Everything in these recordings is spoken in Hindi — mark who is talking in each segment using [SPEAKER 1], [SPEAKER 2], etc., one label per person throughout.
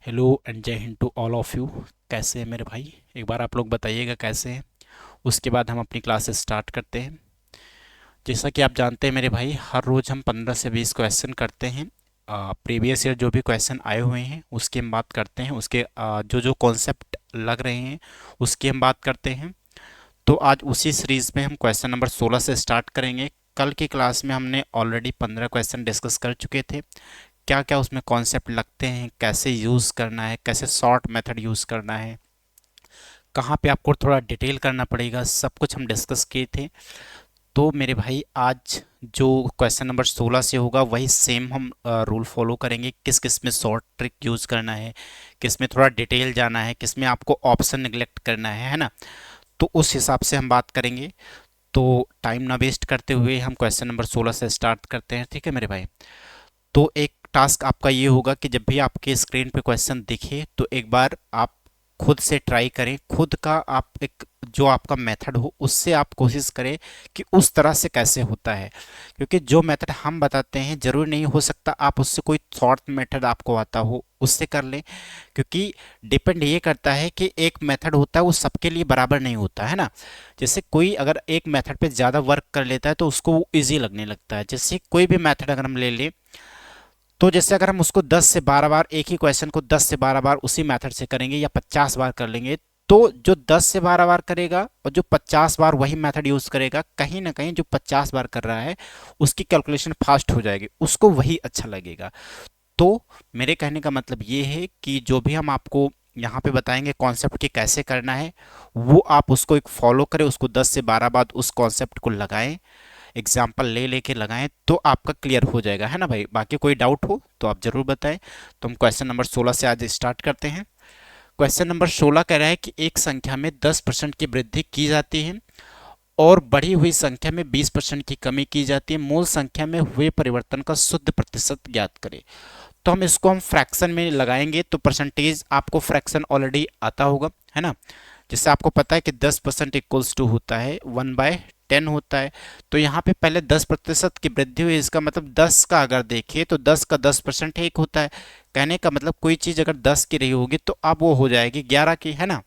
[SPEAKER 1] Hello and Jai Hind to all of you. कैसे हैं मेरे भाई? एक बार आप लोग बताइएगा कैसे हैं। उसके बाद हम अपनी क्लासेस स्टार्ट करते हैं। जैसा कि आप जानते हैं मेरे भाई, हर रोज़ हम 15 से 20 क्वेश्चन करते हैं। प्रीवियस ईयर जो भी क्वेश्चन आए हुए हैं उसकी हम बात करते हैं, उसके जो जो कॉन्सेप्ट लग रहे हैं उसकी हम बात करते हैं। तो आज उसी सीरीज़ में हम क्वेश्चन नंबर 16 से स्टार्ट करेंगे। कल की क्लास में हमने ऑलरेडी 15 क्वेश्चन डिस्कस कर चुके थे। क्या क्या उसमें कॉन्सेप्ट लगते हैं, कैसे यूज़ करना है, कैसे शॉर्ट मेथड यूज़ करना है, कहाँ पे आपको थोड़ा डिटेल करना पड़ेगा, सब कुछ हम डिस्कस किए थे। तो मेरे भाई आज जो क्वेश्चन नंबर 16 से होगा वही सेम हम रूल फॉलो करेंगे। किस किस में शॉर्ट ट्रिक यूज़ करना है, किस में थोड़ा डिटेल जाना है, किस में आपको ऑप्शन निगलेक्ट करना है ना। तो उस हिसाब से हम बात करेंगे। तो टाइम ना वेस्ट करते हुए हम क्वेश्चन नंबर 16 से स्टार्ट करते हैं, ठीक है मेरे भाई। तो एक टास्क आपका ये होगा कि जब भी आपके स्क्रीन पे क्वेश्चन दिखे तो एक बार आप खुद से ट्राई करें। खुद का आप एक जो आपका मेथड हो उससे आप कोशिश करें कि उस तरह से कैसे होता है, क्योंकि जो मेथड हम बताते हैं जरूरी नहीं हो सकता आप उससे कोई शॉर्ट मेथड आपको आता हो उससे कर लें। क्योंकि डिपेंड ये करता है कि एक मेथड होता है वो सबके लिए बराबर नहीं होता है ना। जैसे कोई अगर एक मेथड पे ज़्यादा वर्क कर लेता है तो उसको वो ईजी लगने लगता है। जैसे कोई भी मेथड अगर हम ले लें, तो जैसे अगर हम उसको 10 से 12 बार एक ही क्वेश्चन को 10 से 12 बार उसी मेथड से करेंगे या 50 बार कर लेंगे, तो जो 10 से 12 बार करेगा और जो 50 बार वही मेथड यूज़ करेगा, कहीं ना कहीं जो 50 बार कर रहा है उसकी कैलकुलेशन फास्ट हो जाएगी, उसको वही अच्छा लगेगा। तो मेरे कहने का मतलब ये है कि जो भी हम आपको यहाँ पे बताएंगे कॉन्सेप्ट कि कैसे करना है, वो आप उसको एक फॉलो करें, उसको 10 से 12 बार उस कॉन्सेप्ट को लगाएं, एग्जाम्पल ले लेके लगाएं, तो आपका क्लियर हो जाएगा है ना भाई। बाकी कोई डाउट हो तो आप ज़रूर बताएं। तो हम क्वेश्चन नंबर 16 से आज स्टार्ट करते हैं। क्वेश्चन नंबर 16 कह रहा है कि एक संख्या में 10% की वृद्धि की जाती है और बढ़ी हुई संख्या में 20% की कमी की जाती है। मूल संख्या में हुए परिवर्तन का शुद्ध प्रतिशत ज्ञात करें। तो हम इसको हम फ्रैक्शन में लगाएंगे, तो परसेंटेज आपको फ्रैक्शन ऑलरेडी आता होगा है ना। जिससे आपको पता है कि 10% इक्वल्स टू होता है 1/10 होता है। तो यहाँ पे पहले 10% की वृद्धि हुई, इसका मतलब 10 का अगर देखें तो 10 का 10% एक होता है। कहने का मतलब कोई चीज़ अगर 10 की रही होगी तो अब वो हो जाएगी 11 की है ना।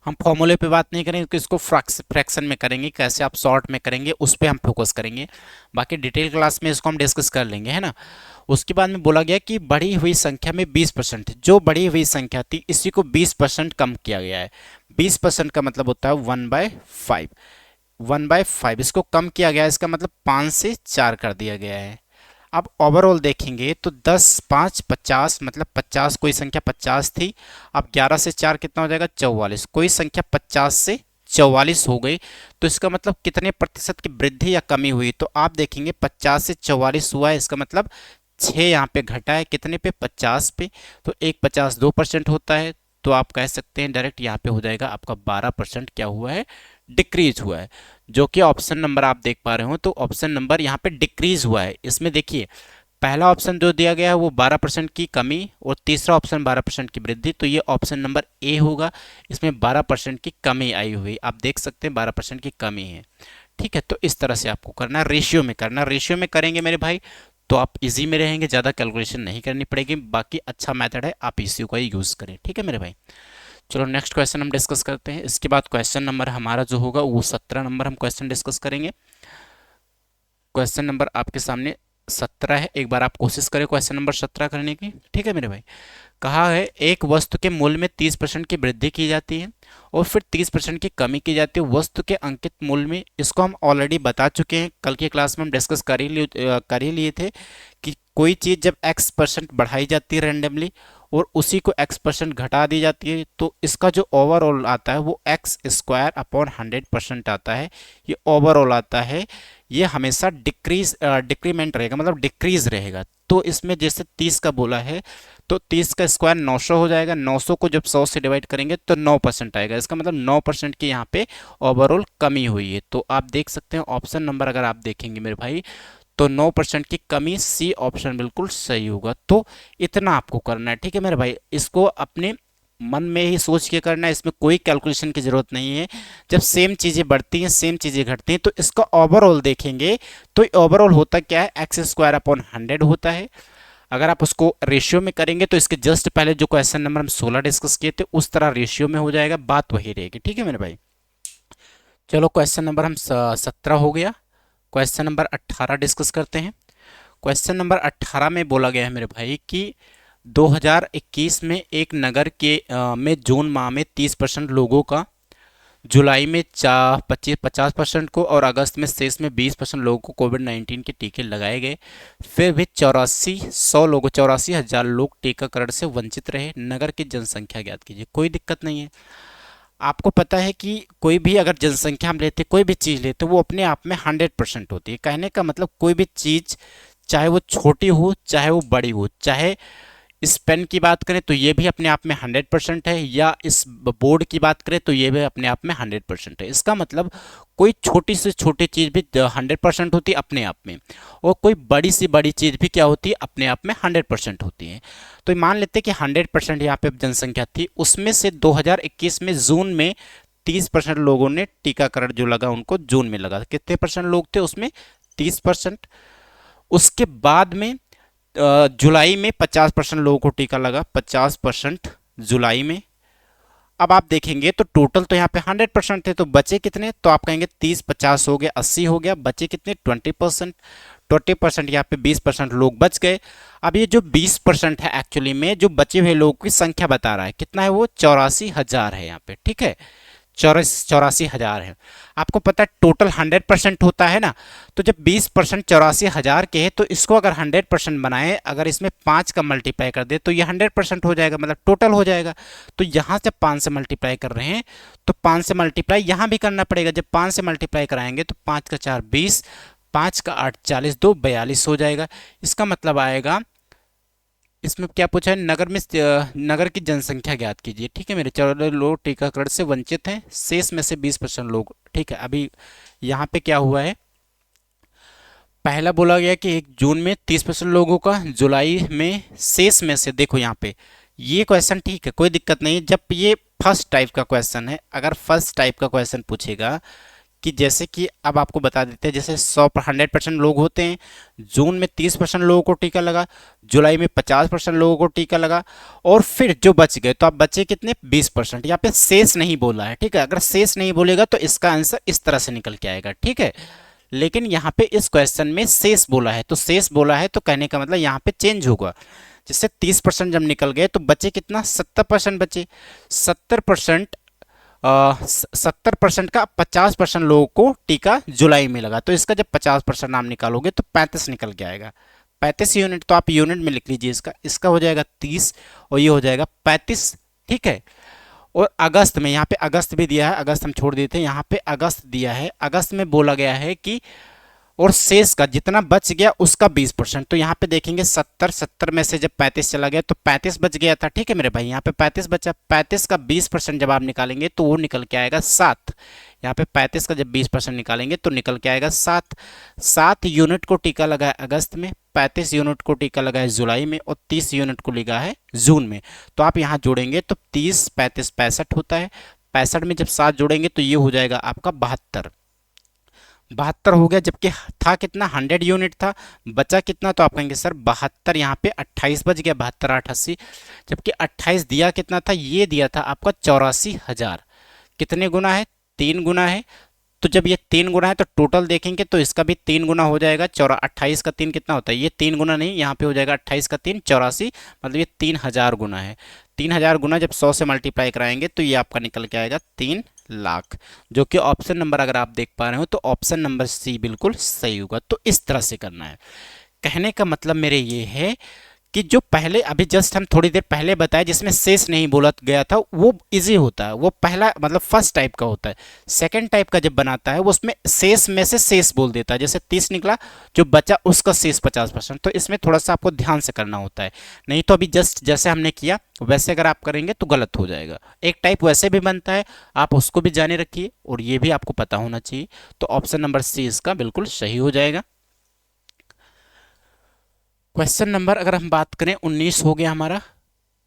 [SPEAKER 1] हम फॉर्मूले पे बात नहीं करेंगे, इसको फ्रैक्शन में करेंगे, कैसे आप शॉर्ट में करेंगे उस पर हम फोकस करेंगे। बाकी डिटेल क्लास में इसको हम डिस्कस कर लेंगे है ना। उसके बाद में बोला गया कि बढ़ी हुई संख्या में 20%, जो बढ़ी हुई संख्या थी इसी को 20% कम किया गया है। 20% का मतलब होता है 1/5। 1/5 इसको कम किया गया है, इसका मतलब 5 से 4 कर दिया गया है। अब ओवरऑल देखेंगे तो 10 5 50, मतलब 50 कोई संख्या 50 थी, अब 11 से 4 कितना हो जाएगा 44। कोई संख्या 50 से 44 हो गई, तो इसका मतलब कितने प्रतिशत की वृद्धि या कमी हुई, तो आप देखेंगे 50 से 44 हुआ है, इसका मतलब 6 यहाँ पे घटा है, कितने पे 50 पे। तो एक 50 2% होता है, तो आप कह सकते हैं डायरेक्ट यहाँ पे हो जाएगा आपका 12% क्या हुआ है, डिक्रीज हुआ है। जो कि ऑप्शन नंबर आप देख पा रहे हो, तो ऑप्शन नंबर यहाँ पे डिक्रीज हुआ है। इसमें देखिए पहला ऑप्शन जो दिया गया है वो 12% की कमी और तीसरा ऑप्शन 12% की वृद्धि, तो ये ऑप्शन नंबर ए होगा। इसमें 12% की कमी आई हुई, आप देख सकते हैं 12% की कमी है। ठीक है, तो इस तरह से आपको करना है, रेशियो में करना। रेशियो में करेंगे मेरे भाई तो आप इजी में रहेंगे, ज़्यादा कैलकुलेशन नहीं करनी पड़ेगी। बाकी अच्छा मेथड है, आप इसी का ही यूज़ करें, ठीक है मेरे भाई। चलो नेक्स्ट क्वेश्चन हम डिस्कस करते हैं। इसके बाद क्वेश्चन नंबर हमारा जो होगा वो 17 नंबर हम क्वेश्चन डिस्कस करेंगे। क्वेश्चन नंबर आपके सामने 17 है, एक बार आप कोशिश करें क्वेश्चन नंबर 17 करने की, ठीक है मेरे भाई। कहा है एक वस्तु के मूल्य में 30% की वृद्धि की जाती है और फिर 30% की कमी की जाती है वस्तु के अंकित मूल्य में। इसको हम ऑलरेडी बता चुके हैं, कल की क्लास में हम डिस्कस कर ही लिए थे कि कोई चीज़ जब x% बढ़ाई जाती है रेंडमली और उसी को x% घटा दी जाती है, तो इसका जो ओवरऑल आता है वो x² अपॉन 100% आता है। ये ओवरऑल आता है, ये हमेशा डिक्रीमेंट रहेगा, मतलब डिक्रीज रहेगा। तो इसमें जैसे 30 का बोला है तो 30 का स्क्वायर 900 हो जाएगा, 900 को जब 100 से डिवाइड करेंगे तो 9% आएगा। इसका मतलब 9% की यहाँ पे ओवरऑल कमी हुई है। तो आप देख सकते हैं ऑप्शन नंबर अगर आप देखेंगे मेरे भाई तो 9% की कमी, सी ऑप्शन बिल्कुल सही होगा। तो इतना आपको करना है, ठीक है मेरे भाई। इसको अपने मन में ही सोच के करना है, इसमें कोई कैलकुलेशन की जरूरत नहीं है। जब सेम चीज़ें बढ़ती हैं सेम चीज़ें घटती हैं तो इसका ओवरऑल देखेंगे तो ओवरऑल होता क्या है, x² अपॉन 100 होता है। अगर आप उसको रेशियो में करेंगे तो इसके जस्ट पहले जो क्वेश्चन नंबर हम 16 डिस्कस किए थे उस तरह रेशियो में हो जाएगा, बात वही रहेगी। ठीक है मेरे भाई, चलो क्वेश्चन नंबर हम 17 हो गया। क्वेश्चन नंबर 18 डिस्कस करते हैं। क्वेश्चन नंबर 18 में बोला गया है मेरे भाई कि 2021 में एक नगर के में जून माह में 30% लोगों का, जुलाई में 50% को और अगस्त में शेष में 20% लोगों को कोविड-19 के टीके लगाए गए। फिर भी 84,000 लोग टीकाकरण से वंचित रहे। नगर की जनसंख्या ज्ञात कीजिए। कोई दिक्कत नहीं है। आपको पता है कि कोई भी अगर जनसंख्या हम लेते, कोई भी चीज़ लेते, वो अपने आप में 100% होती है। कहने का मतलब कोई भी चीज़ चाहे वो छोटी हो चाहे वो बड़ी हो, चाहे इस पेन की बात करें तो ये भी अपने आप में 100% है, या इस बोर्ड की बात करें तो ये भी अपने आप में 100% है। इसका मतलब कोई छोटी से छोटी चीज़ भी 100% होती है अपने आप में, और कोई बड़ी से बड़ी चीज़ भी क्या होती है अपने आप में 100% होती है। तो मान लेते हैं कि 100% यहाँ पे जनसंख्या थी, उसमें से 2021 में जून में 30% लोगों ने टीकाकरण जो लगा उनको जून में लगा। कितने परसेंट लोग थे उसमें? 30%। उसके बाद में जुलाई में 50% लोगों को टीका लगा, 50% जुलाई में। अब आप देखेंगे तो टोटल तो यहाँ पे 100% थे, तो बचे कितने? तो आप कहेंगे 30 50 हो गया, 80 हो गया, बचे कितने? 20%। 20% यहाँ पे 20% लोग बच गए। अब ये जो 20% है एक्चुअली में जो बचे हुए लोगों की संख्या बता रहा है, कितना है वो? 84,000 है यहाँ पे। ठीक है, 84,000 है। आपको पता है टोटल 100% होता है ना, तो जब 20% 84,000 के है तो इसको अगर 100% बनाए, अगर इसमें 5 का मल्टीप्लाई कर दे तो ये 100% हो जाएगा, मतलब टोटल हो जाएगा। तो यहाँ जब 5 से मल्टीप्लाई कर रहे हैं तो 5 से मल्टीप्लाई यहाँ भी करना पड़ेगा। जब 5 से मल्टीप्लाई कराएंगे तो 5 का 4 20, 5 का 8 40, 2 42 हो जाएगा। इसका मतलब आएगा, इसमें क्या पूछा है? नगर में नगर की जनसंख्या ज्ञात कीजिए। ठीक है मेरे, 14 लोग टीकाकरण से वंचित हैं, शेष में से 20% लोग। ठीक है, अभी यहाँ पे क्या हुआ है? पहला बोला गया कि 1 जून में 30% लोगों का, जुलाई में शेष में से। देखो यहाँ पे ये क्वेश्चन ठीक है, कोई दिक्कत नहीं। जब ये फर्स्ट टाइप का क्वेश्चन है, अगर फर्स्ट टाइप का क्वेश्चन पूछेगा कि जैसे कि अब आपको बता देते हैं, जैसे 100% लोग होते हैं, जून में 30% लोगों को टीका लगा, जुलाई में 50% लोगों को टीका लगा, और फिर जो बच गए तो आप बचे कितने? 20%। यहाँ पे शेष नहीं बोला है। ठीक है, अगर शेष नहीं बोलेगा तो इसका आंसर इस तरह से निकल के आएगा। ठीक है, लेकिन यहाँ पे इस क्वेश्चन में शेष बोला है, तो शेष बोला है तो कहने का मतलब यहाँ पे चेंज होगा। जैसे 30% जब निकल गए तो बचे कितना? 70% बचे। 70% 70% का 50% लोगों को टीका जुलाई में लगा, तो इसका जब 50% नाम निकालोगे तो 35 निकल के आएगा। 35 यूनिट, तो आप यूनिट में लिख लीजिए इसका। इसका हो जाएगा 30 और ये हो जाएगा 35। ठीक है, और अगस्त में, यहाँ पे अगस्त भी दिया है, अगस्त हम छोड़ देते हैं, यहाँ पे अगस्त दिया है। अगस्त में बोला गया है कि और शेष का जितना बच गया उसका 20%। तो यहाँ पे देखेंगे 70 में से जब 35 चला गया तो 35 बच गया था। ठीक है मेरे भाई, यहाँ पे 35 बचा। 35 का 20% जब आप निकालेंगे तो वो निकल के आएगा 7। यहाँ पे 35 का जब 20% निकालेंगे तो निकल के आएगा 7। 7 यूनिट को टीका लगा है अगस्त में, 35 यूनिट को टीका लगा है जुलाई में, और 30 यूनिट को लगा है जून में। तो आप यहाँ जोड़ेंगे तो 30 35 65 होता है। 65 में जब 7 जोड़ेंगे तो ये हो जाएगा आपका 72। 72 हो गया, जबकि था कितना? 100 यूनिट था। बचा कितना? तो आप कहेंगे सर 72, यहाँ पे 28 बच गया, 72 8 80। जबकि 28 दिया कितना था? ये दिया था आपका 84,000। कितने गुना है? 3 गुना है। तो जब ये 3 गुना है तो टोटल देखेंगे तो इसका भी 3 गुना हो जाएगा। 28 का 3 कितना होता है? ये 3 गुना नहीं, यहाँ पे हो जाएगा 28 का 3 84, मतलब ये 3000 गुना है। 3000 गुना जब 100 से मल्टीप्लाई कराएंगे तो ये आपका निकल के आएगा 3,00,000, जो कि ऑप्शन नंबर अगर आप देख पा रहे हो तो ऑप्शन नंबर सी बिल्कुल सही होगा। तो इस तरह से करना है। कहने का मतलब मेरे ये है कि जो पहले अभी जस्ट हम थोड़ी देर पहले बताया जिसमें शेष नहीं बोला गया था वो इजी होता है, वो पहला मतलब फर्स्ट टाइप का होता है। सेकंड टाइप का जब बनाता है वो उसमें शेष में से शेष बोल देता है। जैसे 30 निकला, जो बचा उसका शेष 50%। तो इसमें थोड़ा सा आपको ध्यान से करना होता है, नहीं तो अभी जस्ट जैसे हमने किया वैसे अगर आप करेंगे तो गलत हो जाएगा। एक टाइप वैसे भी बनता है, आप उसको भी जाने रखिए और ये भी आपको पता होना चाहिए। तो ऑप्शन नंबर सी इसका बिल्कुल सही हो जाएगा। क्वेश्चन नंबर अगर हम बात करें 19 हो गया हमारा।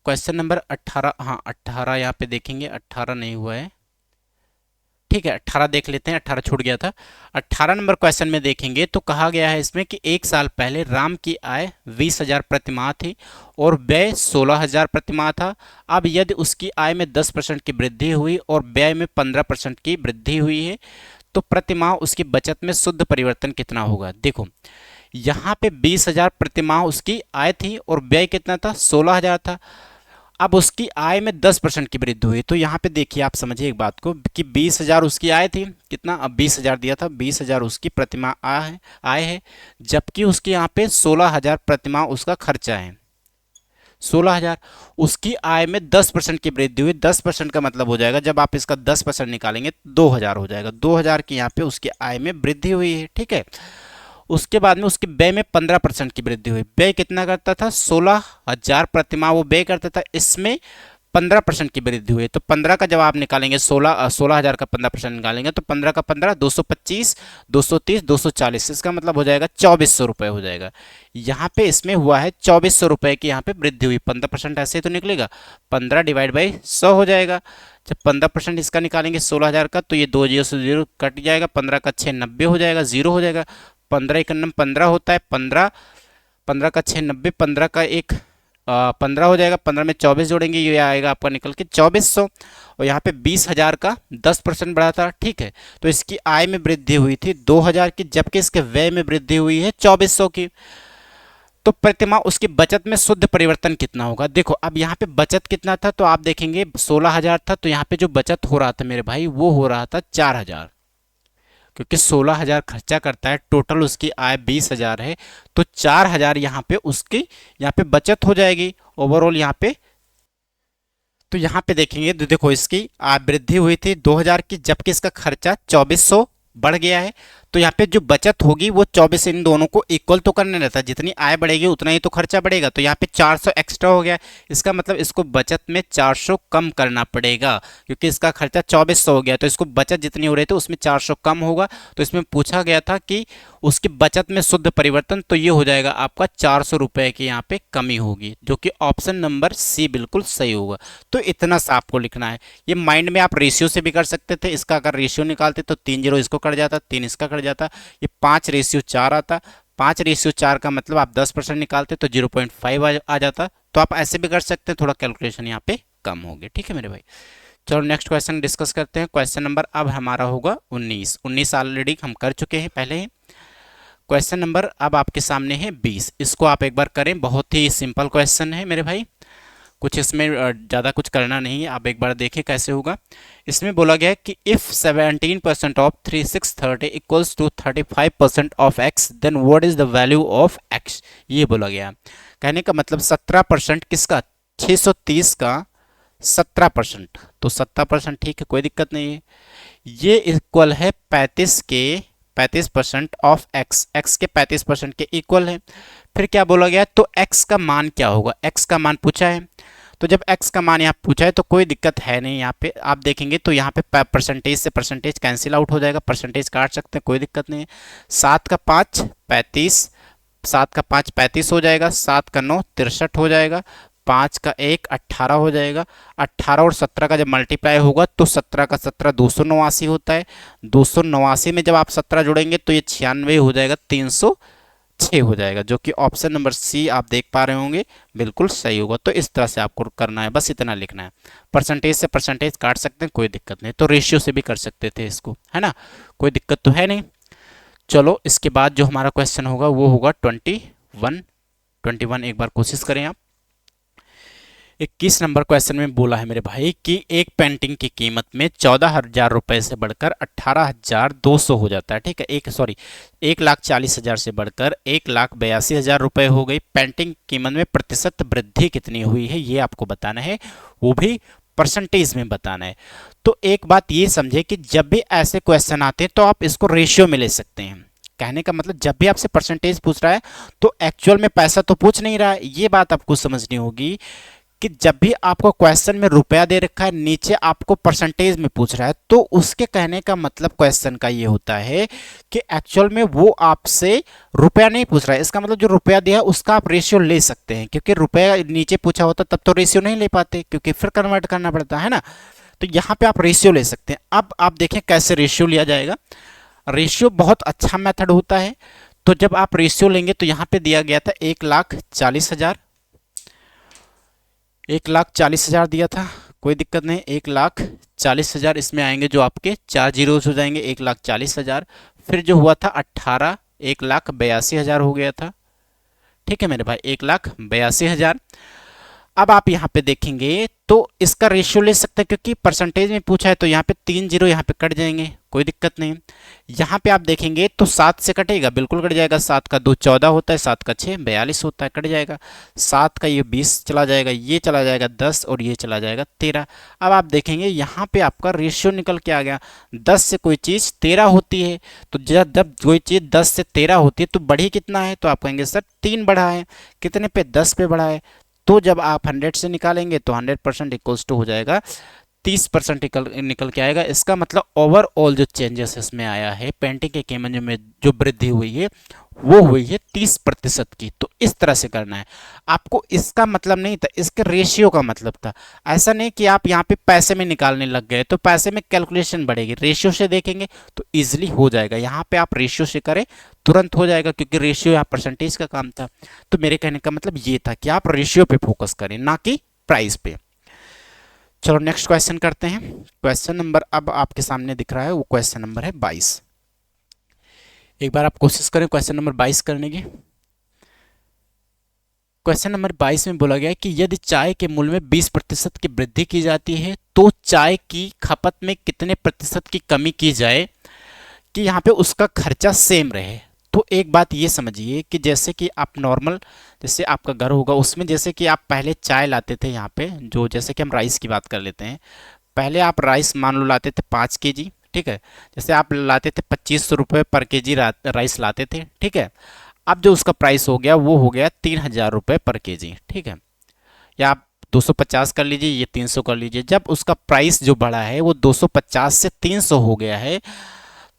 [SPEAKER 1] क्वेश्चन नंबर 18, हाँ 18 यहाँ पे देखेंगे, 18 नहीं हुआ है। ठीक है, 18 देख लेते हैं, 18 छूट गया था। 18 नंबर क्वेश्चन में देखेंगे तो कहा गया है इसमें कि एक साल पहले राम की आय 20,000 प्रतिमाह थी और व्यय 16,000 प्रतिमाह था। अब यदि उसकी आय में 10% की वृद्धि हुई और व्यय में 15% की वृद्धि हुई है तो प्रतिमाह उसकी बचत में शुद्ध परिवर्तन कितना होगा। देखो यहाँ पे 20,000 प्रतिमाह उसकी आय थी और व्यय कितना था, 16,000 था। अब उसकी आय में 10% की वृद्धि हुई तो यहाँ पे देखिए, आप समझिए एक बात को कि 20,000 उसकी आय थी, कितना, अब 20,000 दिया था, 20,000 उसकी प्रतिमाह आय है, जबकि उसके यहाँ पे 16,000 प्रतिमाह उसका खर्चा है। 16,000 उसकी आय में 10% की वृद्धि हुई, 10% का मतलब हो जाएगा, जब आप इसका 10% निकालेंगे 2,000 हो जाएगा। 2,000 की यहाँ पे उसकी आय में वृद्धि हुई है, ठीक है। उसके बाद में उसके व्यय में 15% की वृद्धि हुई। व्यय कितना करता था, 16,000 प्रतिमाह वो व्यय करता था, इसमें 15% की वृद्धि हुई। तो 15 का जब आप निकालेंगे, 16,000 का 15% निकालेंगे तो 15 का 15 225, 230, 240, इसका मतलब हो जाएगा 2,400 रुपये हो जाएगा। यहाँ पे इसमें हुआ है 2,400 रुपये की यहाँ पे वृद्धि हुई। 15% ऐसे ही तो निकलेगा, 15 डिवाइड बाई 100 हो जाएगा। जब 15% इसका निकालेंगे 16,000 का तो ये 2 जीरो से 0 कट जाएगा, 15 का 6 90 हो जाएगा, 0 हो जाएगा। 15 एक 15 होता है, 15 का 6 90, 15 का 1 15 हो जाएगा, 15 में 24 जोड़ेंगे, ये आएगा आपका निकल के 2,400। और यहाँ पे 20,000 का 10% बढ़ा था, ठीक है। तो इसकी आय में वृद्धि हुई थी 2,000 की, जबकि इसके व्यय में वृद्धि हुई है 2,400 की। तो प्रतिमाह उसकी बचत में शुद्ध परिवर्तन कितना होगा। देखो अब यहाँ पे बचत कितना था, तो आप देखेंगे 16,000 था, तो यहाँ पे जो बचत हो रहा था मेरे भाई वो हो रहा था 4,000, क्योंकि 16,000 खर्चा करता है, टोटल उसकी आय 20,000 है, तो 4,000 यहाँ पे उसकी यहाँ पे बचत हो जाएगी ओवरऑल यहाँ पे। तो यहाँ पे देखेंगे तो देखो इसकी आय वृद्धि हुई थी 2,000 की, जबकि इसका खर्चा 2,400 बढ़ गया है। तो यहाँ पे जो बचत होगी वो 24, इन दोनों को इक्वल तो करने रहता है, जितनी आय बढ़ेगी उतना ही तो खर्चा बढ़ेगा। तो यहाँ पे 400 एक्स्ट्रा हो गया, इसका मतलब इसको बचत में 400 कम करना पड़ेगा, क्योंकि इसका खर्चा 2,400 हो गया, तो इसको बचत जितनी हो रही थी उसमें 400 कम होगा। तो इसमें पूछा गया था कि उसकी बचत में शुद्ध परिवर्तन, तो ये हो जाएगा आपका 400 रुपये की यहाँ पे कमी होगी, जो कि ऑप्शन नंबर सी बिल्कुल सही होगा। तो इतना सा आपको लिखना है। ये माइंड में आप रेशियो से भी कर सकते थे, इसका अगर रेशियो निकालते तो 3 जीरो इसको कट जाता, 3 इसका कट जाता, ये 5:4 आता। 5:4 का मतलब आप 10% निकालते तो 0.5 आ जाता। तो आप ऐसे भी कर सकते हैं, थोड़ा कैलकुलेशन यहाँ पे कम हो गया, ठीक है मेरे भाई। चलो नेक्स्ट क्वेश्चन डिस्कस करते हैं। क्वेश्चन नंबर अब हमारा होगा 19 ऑलरेडी हम कर चुके हैं पहले ही। क्वेश्चन नंबर अब आपके सामने है 20, इसको आप एक बार करें, बहुत ही सिंपल क्वेश्चन है मेरे भाई, कुछ इसमें ज़्यादा कुछ करना नहीं है, आप एक बार देखें कैसे होगा। इसमें बोला गया है कि if 17% of 3630 equals to 35% of X, then what is the value of X. ये बोला गया, कहने का मतलब 17% किसका, 630 का 17%, तो 17% ठीक है, कोई दिक्कत नहीं है। ये इक्वल है 35% ऑफ एक्स, एक्स के 35% के इक्वल है। फिर क्या बोला गया, तो एक्स का मान क्या होगा, एक्स का मान पूछा है। तो जब x का मान यहाँ पूछा है तो कोई दिक्कत है नहीं, यहाँ पे आप देखेंगे तो यहाँ पे परसेंटेज से परसेंटेज कैंसिल आउट हो जाएगा, परसेंटेज काट सकते हैं, कोई दिक्कत नहीं है। 7 का 5 35, 7 का 5 35 हो जाएगा, 7 का 9 63 हो जाएगा, 5 का 1 18 हो जाएगा। 18 और 17 का जब मल्टीप्लाई होगा तो 17 का 17 289 होता है। 289 में जब आप 17 जोड़ेंगे तो ये 96 हो जाएगा, 306 हो जाएगा, जो कि ऑप्शन नंबर सी आप देख पा रहे होंगे बिल्कुल सही होगा। तो इस तरह से आपको करना है, बस इतना लिखना है। परसेंटेज से परसेंटेज काट सकते हैं, कोई दिक्कत नहीं, तो रेशियो से भी कर सकते थे इसको, है ना, कोई दिक्कत तो है नहीं। चलो इसके बाद जो हमारा क्वेश्चन होगा वो होगा 21 एक बार कोशिश करें आप। 21 नंबर क्वेश्चन में बोला है मेरे भाई कि एक पेंटिंग की कीमत में 14,000 रुपये से बढ़कर 18,200 हो जाता है, ठीक है, 1,40,000 से बढ़कर 1,82,000 रुपये हो गई। पेंटिंग कीमत में प्रतिशत वृद्धि कितनी हुई है ये आपको बताना है, वो भी परसेंटेज में बताना है। तो एक बात ये समझे कि जब भी ऐसे क्वेश्चन आते हैं तो आप इसको रेशियो में ले सकते हैं। कहने का मतलब जब भी आपसे परसेंटेज पूछ रहा है तो एक्चुअल में पैसा तो पूछ नहीं रहा है, ये बात आपको समझनी होगी कि जब भी आपको क्वेश्चन में रुपया दे रखा है, नीचे आपको परसेंटेज में पूछ रहा है, तो उसके कहने का मतलब क्वेश्चन का ये होता है कि एक्चुअल में वो आपसे रुपया नहीं पूछ रहा है। इसका मतलब जो रुपया दिया है उसका आप रेशियो ले सकते हैं, क्योंकि रुपया नीचे पूछा होता तब तो रेशियो नहीं ले पाते, क्योंकि फिर कन्वर्ट करना पड़ता है ना। तो यहाँ पे आप रेशियो ले सकते हैं। अब आप देखें कैसे रेशियो लिया जाएगा। रेशियो बहुत अच्छा मेथड होता है। तो जब आप रेशियो लेंगे तो यहाँ पे दिया गया था 1,40,000, 1,40,000 दिया था, कोई दिक्कत नहीं। 1,40,000 इसमें आएंगे जो आपके 4 जीरोस हो जाएंगे, 1,40,000। फिर जो हुआ था 18, 1,82,000 हो गया था। ठीक है मेरे भाई, 1,82,000। अब आप यहाँ पे देखेंगे तो इसका रेशियो ले सकते हैं, क्योंकि परसेंटेज में पूछा है तो यहाँ पे 3 जीरो यहाँ पे कट जाएंगे, कोई दिक्कत नहीं। यहाँ पे आप देखेंगे तो 7 से कटेगा, बिल्कुल कट जाएगा। 7 का 2 14 होता है, 7 का 6 42 होता है, कट जाएगा। 7 का ये 20 चला जाएगा, ये चला जाएगा 10 और ये चला जाएगा 13। अब आप देखेंगे यहाँ पे आपका रेशियो निकल के आ गया। 10 से कोई चीज़ 13 होती है, तो जब कोई चीज़ 10 से 13 होती है तो बढ़ी कितना है, तो आप कहेंगे सर 3 बढ़ा है। कितने पे, 10 पे बढ़ा है। तो जब आप 100 से निकालेंगे तो 100% इक्वल्स टू हो जाएगा 30% निकल के आएगा। इसका मतलब ओवरऑल जो चेंजेस इसमें आया है, पेंटिंग के कीमत में जो वृद्धि हुई है वो हुई है 30% की। तो इस तरह से करना है आपको। इसका मतलब नहीं था, इसके रेशियो का मतलब था। ऐसा नहीं कि आप यहाँ पे पैसे में निकालने लग गए तो पैसे में कैलकुलेशन बढ़ेगी। रेशियो से देखेंगे तो इजिली हो जाएगा। यहाँ पे आप रेशियो से करें तुरंत हो जाएगा, क्योंकि रेशियो यहाँ परसेंटेज का काम था। तो मेरे कहने का मतलब ये था कि आप रेशियो पे फोकस करें, ना कि प्राइस पे। चलो नेक्स्ट क्वेश्चन करते हैं। क्वेश्चन नंबर अब आपके सामने दिख रहा है, वो क्वेश्चन नंबर है 22। एक बार आप कोशिश करें क्वेश्चन नंबर 22 करने की। क्वेश्चन नंबर 22 में बोला गया है कि यदि चाय के मूल्य में 20% की वृद्धि की जाती है तो चाय की खपत में कितने प्रतिशत की कमी की जाए कि यहाँ पे उसका खर्चा सेम रहे। तो एक बात ये समझिए कि जैसे कि आप नॉर्मल, जैसे आपका घर होगा उसमें, जैसे कि आप पहले चाय लाते थे यहाँ पे, जो जैसे कि हम राइस की बात कर लेते हैं। पहले आप राइस मान लो लाते थे 5 kg, ठीक है। जैसे आप लाते थे 2500 रुपये पर kg राइस लाते थे, ठीक है। अब जो उसका प्राइस हो गया वो हो गया 3,000 रुपये पर kg, ठीक है। या आप 250 कर लीजिए, ये 300 कर लीजिए। जब उसका प्राइस जो बढ़ा है वो 250 से 300 हो गया है,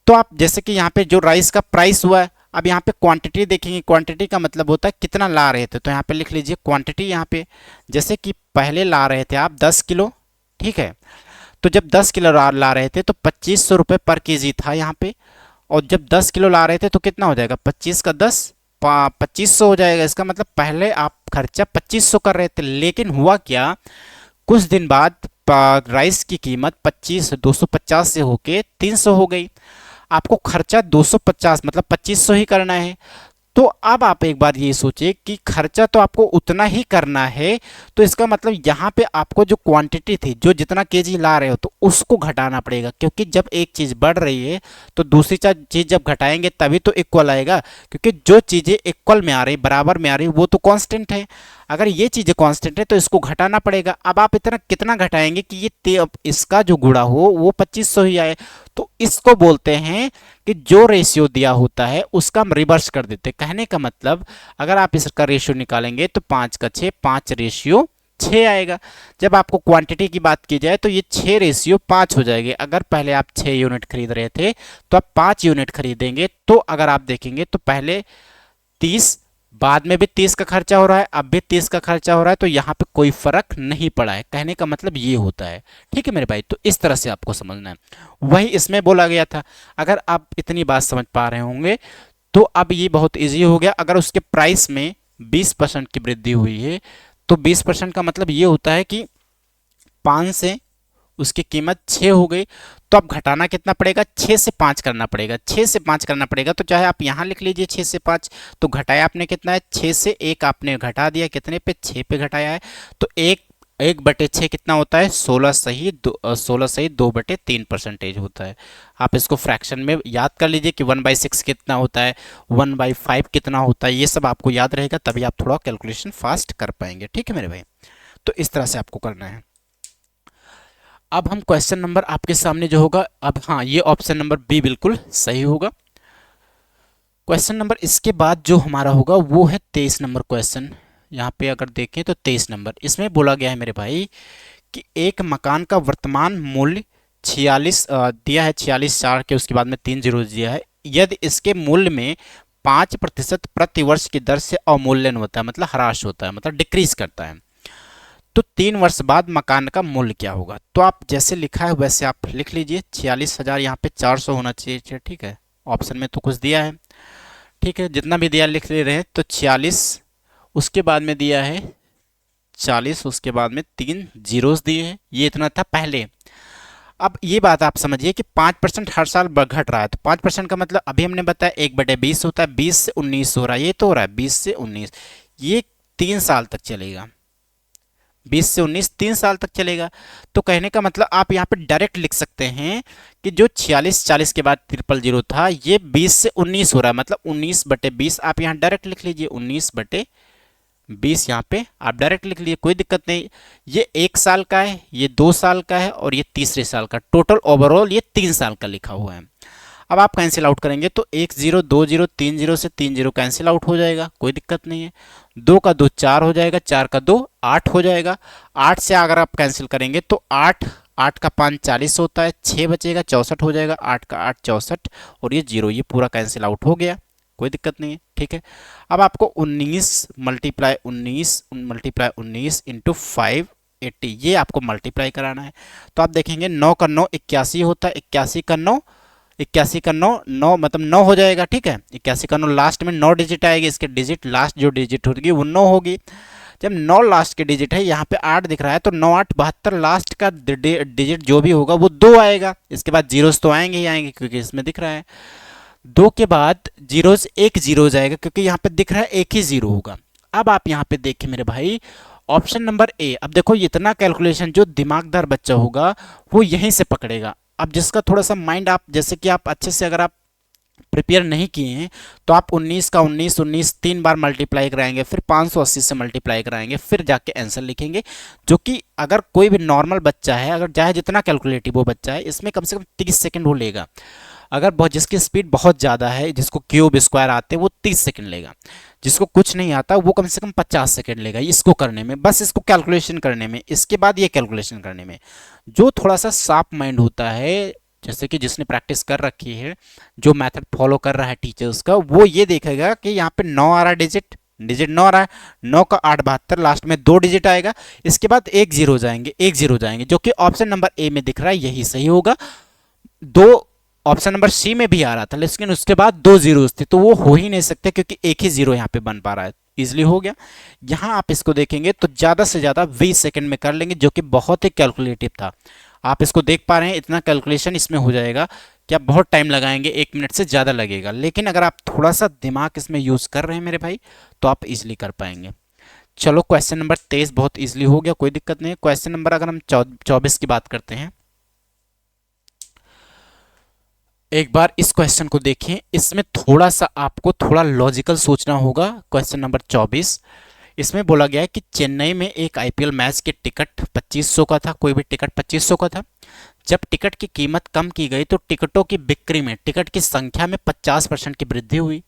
[SPEAKER 1] तो आप जैसे कि यहाँ पे जो राइस का प्राइस हुआ है, अब यहाँ पे क्वांटिटी देखेंगे। क्वांटिटी का मतलब होता है कितना ला रहे थे, तो यहाँ पे लिख लीजिए क्वांटिटी। यहाँ पे जैसे कि पहले ला रहे थे आप 10 किलो, ठीक है। तो जब 10 किलो ला रहे थे तो 2500 रुपये पर kg था यहाँ पे। और जब 10 किलो ला रहे थे तो कितना हो जाएगा, 25 का 10 2500 हो जाएगा। इसका मतलब पहले आप खर्चा 2500 कर रहे थे, लेकिन हुआ क्या, कुछ दिन बाद राइस की कीमत 250 से होके 300 हो गई। आपको खर्चा 250 मतलब 2500 ही करना है। तो अब आप एक बार ये सोचिए कि खर्चा तो आपको उतना ही करना है, तो इसका मतलब यहाँ पे आपको जो क्वांटिटी थी, जो जितना केजी ला रहे हो, तो उसको घटाना पड़ेगा। क्योंकि जब एक चीज़ बढ़ रही है तो दूसरी चीज़ जब घटाएंगे तभी तो इक्वल आएगा। क्योंकि जो चीज़ें इक्वल में आ रही, बराबर में आ रही, वो तो कांस्टेंट है। अगर ये चीज़ें कांस्टेंट है तो इसको घटाना पड़ेगा। अब आप इतना कितना घटाएंगे कि ये इसका जो गुणा हो वो 2500 ही आए। तो इसको बोलते हैं कि जो रेशियो दिया होता है उसका हम रिवर्स कर देते हैं। कहने का मतलब अगर आप इसका रेशियो निकालेंगे तो 5 का 6, 5 रेशियो 6 आएगा। जब आपको क्वांटिटी की बात की जाए तो ये 6 रेशियो 5 हो जाएगी। अगर पहले आप 6 यूनिट खरीद रहे थे तो आप 5 यूनिट खरीदेंगे। तो अगर आप देखेंगे तो पहले 30, बाद में भी 30 का खर्चा हो रहा है, अब भी 30 का खर्चा हो रहा है, तो यहाँ पे कोई फर्क नहीं पड़ा है। कहने का मतलब ये होता है, ठीक है मेरे भाई। तो इस तरह से आपको समझना है, वही इसमें बोला गया था। अगर आप इतनी बात समझ पा रहे होंगे तो अब ये बहुत इजी हो गया। अगर उसके प्राइस में 20% की वृद्धि हुई है तो 20% का मतलब ये होता है कि 5 से उसकी कीमत 6 हो गई, तो अब घटाना कितना पड़ेगा, 6 से 5 करना पड़ेगा। 6 से 5 करना पड़ेगा, तो चाहे आप यहाँ लिख लीजिए 6 से 5। तो घटाया आपने कितना है, 6 से 1 आपने घटा दिया, कितने पे, 6 पे घटाया है। तो 1/6 कितना होता है, 16 सही 2/3% होता है। आप इसको फ्रैक्शन में याद कर लीजिए कि 1/6 कितना होता है, 1/5 कितना होता है। ये सब आपको याद रहेगा, तभी आप थोड़ा कैलकुलेशन फास्ट कर पाएंगे, ठीक है मेरे भाई। तो इस तरह से आपको करना है। अब हम क्वेश्चन नंबर आपके सामने जो होगा, अब हाँ, ये ऑप्शन नंबर बी बिल्कुल सही होगा। क्वेश्चन नंबर इसके बाद जो हमारा होगा वो है 23 नंबर क्वेश्चन। यहाँ पे अगर देखें तो 23 नंबर, इसमें बोला गया है मेरे भाई कि एक मकान का वर्तमान मूल्य 46 दिया है, 46,4 के उसके बाद में 3 जीरो दिया है। यदि इसके मूल्य में 5% प्रतिवर्ष की दर से अवमूल्यन होता है, मतलब ह्रास होता है, मतलब डिक्रीज करता है, तो 3 वर्ष बाद मकान का मूल्य क्या होगा। तो आप जैसे लिखा है वैसे आप लिख लीजिए, 46,000 यहाँ पे 400 होना चाहिए, ठीक है। ऑप्शन में तो कुछ दिया है, ठीक है, जितना भी दिया लिख ले रहे हैं। तो 46, उसके बाद में दिया है 40, उसके बाद में 3 जीरोस दिए हैं, ये इतना था पहले। अब ये बात आप समझिए कि 5% हर साल घट रहा है, तो 5% का मतलब अभी हमने बताया 1/20 होता है, 20 से 19 हो रहा है, ये तो हो रहा है 20 से 19, ये 3 साल तक चलेगा, 20 से 19 3 साल तक चलेगा। तो कहने का मतलब आप यहाँ पे डायरेक्ट लिख सकते हैं कि जो 46 के बाद 000 था, ये 20 से 19 हो रहा है, मतलब 19/20 आप यहाँ डायरेक्ट लिख लीजिए, 19/20 यहाँ पे आप डायरेक्ट लिख लीजिए, कोई दिक्कत नहीं। ये 1 साल का है, ये 2 साल का है और ये तीसरे साल का, टोटल ओवरऑल ये 3 साल का लिखा हुआ है। अब आप कैंसिल आउट करेंगे तो 1 0 2 0 3 0 से 3 0 कैंसिल आउट हो जाएगा, कोई दिक्कत नहीं है। 2 का 2 4 हो जाएगा, 4 का 2 8 हो जाएगा। 8 से अगर आप कैंसिल करेंगे तो 8 8 का 5 40 होता है, 6 बचेगा, 64 हो जाएगा, 8 का 8 64 और ये 0, ये पूरा कैंसिल आउट हो गया, कोई दिक्कत नहीं है, ठीक है। अब आपको 19 मल्टीप्लाई 19 इंटू 580 ये आपको मल्टीप्लाई कराना है। तो आप देखेंगे 9 का 9 81 होता है, 81 का 9 9 मतलब 9 हो जाएगा, ठीक है। 81 का 9 लास्ट में 9 डिजिट आएगी, इसके डिजिट लास्ट जो डिजिट होगी वो 9 होगी। जब 9 लास्ट के डिजिट है, यहाँ पे 8 दिख रहा है, तो 9 8 72 लास्ट का डिजिट जो भी होगा वो 2 आएगा। इसके बाद जीरोस तो आएंगे ही आएंगे क्योंकि इसमें दिख रहा है। 2 के बाद जीरोस 1 0 जाएगा क्योंकि यहाँ पे दिख रहा है 1 ही 0 होगा। अब आप यहाँ पे देखिए मेरे भाई, ऑप्शन नंबर ए। अब देखो इतना कैलकुलेशन जो दिमागदार बच्चा होगा वो यहीं से पकड़ेगा। अब जिसका थोड़ा सा माइंड, आप जैसे कि आप अच्छे से अगर आप प्रिपेयर नहीं किए हैं तो आप 19 का 19 19 3 बार मल्टीप्लाई कराएंगे, फिर 580 से मल्टीप्लाई कराएंगे, फिर जाके आंसर लिखेंगे। जो कि अगर कोई भी नॉर्मल बच्चा है, अगर चाहे जितना कैलकुलेटिव वो बच्चा है, इसमें कम से कम 30 सेकंड वो लेगा। अगर बहुत जिसकी स्पीड बहुत ज़्यादा है, जिसको क्यूब स्क्वायर आते हैं, वो 30 सेकंड लेगा। जिसको कुछ नहीं आता वो कम से कम 50 सेकंड लेगा इसको करने में, बस इसको कैलकुलेशन करने में, इसके बाद ये कैलकुलेशन करने में। जो थोड़ा सा शार्प माइंड होता है, जैसे कि जिसने प्रैक्टिस कर रखी है, जो मेथड फॉलो कर रहा है टीचर्स का, वो ये देखेगा कि यहाँ पे 9 आ रहा है, डिजिट 9 आ रहा है, 9 का 8 72 लास्ट में 2 डिजिट आएगा, इसके बाद 1 0 जाएंगे, 1 0 जाएंगे, जो कि ऑप्शन नंबर ए में दिख रहा है, यही सही होगा। दो ऑप्शन नंबर सी में भी आ रहा था, लेकिन उसके बाद 2 जीरोस थे, तो वो हो ही नहीं सकते क्योंकि एक ही 0 यहाँ पे बन पा रहा है, इजिली हो गया। यहाँ आप इसको देखेंगे तो ज़्यादा से ज़्यादा 20 सेकंड में कर लेंगे, जो कि बहुत ही कैलकुलेटिव था। आप इसको देख पा रहे हैं, इतना कैलकुलेशन इसमें हो जाएगा कि आप बहुत टाइम लगाएंगे, 1 मिनट से ज़्यादा लगेगा। लेकिन अगर आप थोड़ा सा दिमाग इसमें यूज़ कर रहे हैं मेरे भाई, तो आप इजिली कर पाएंगे। चलो क्वेश्चन नंबर 23 बहुत इजिली हो गया, कोई दिक्कत नहीं है। क्वेश्चन नंबर अगर हम 24 की बात करते हैं, एक बार इस क्वेश्चन को देखें, इसमें थोड़ा सा आपको थोड़ा लॉजिकल सोचना होगा। क्वेश्चन नंबर 24, इसमें बोला गया है कि चेन्नई में एक आईपीएल मैच के टिकट 2500 का था, कोई भी टिकट 2500 का था। जब टिकट की कीमत कम की गई तो टिकटों की बिक्री में, टिकट की संख्या में 50% की वृद्धि हुई।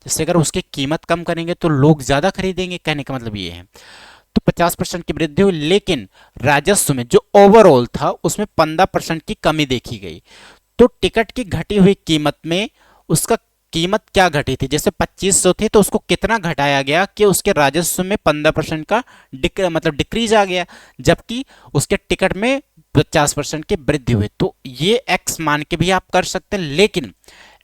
[SPEAKER 1] जैसे अगर उसकी कीमत कम करेंगे तो लोग ज़्यादा खरीदेंगे, कहने का मतलब ये है। तो 50% की वृद्धि हुई, लेकिन राजस्व में जो ओवरऑल था उसमें 15% की कमी देखी गई। तो टिकट की घटी हुई कीमत में उसका कीमत क्या घटी थी, जैसे 2500 थी तो उसको कितना घटाया गया कि उसके राजस्व में 15% का मतलब डिक्रीज आ गया, जबकि उसके टिकट में 50% की वृद्धि हुई। तो ये एक्स मान के भी आप कर सकते हैं, लेकिन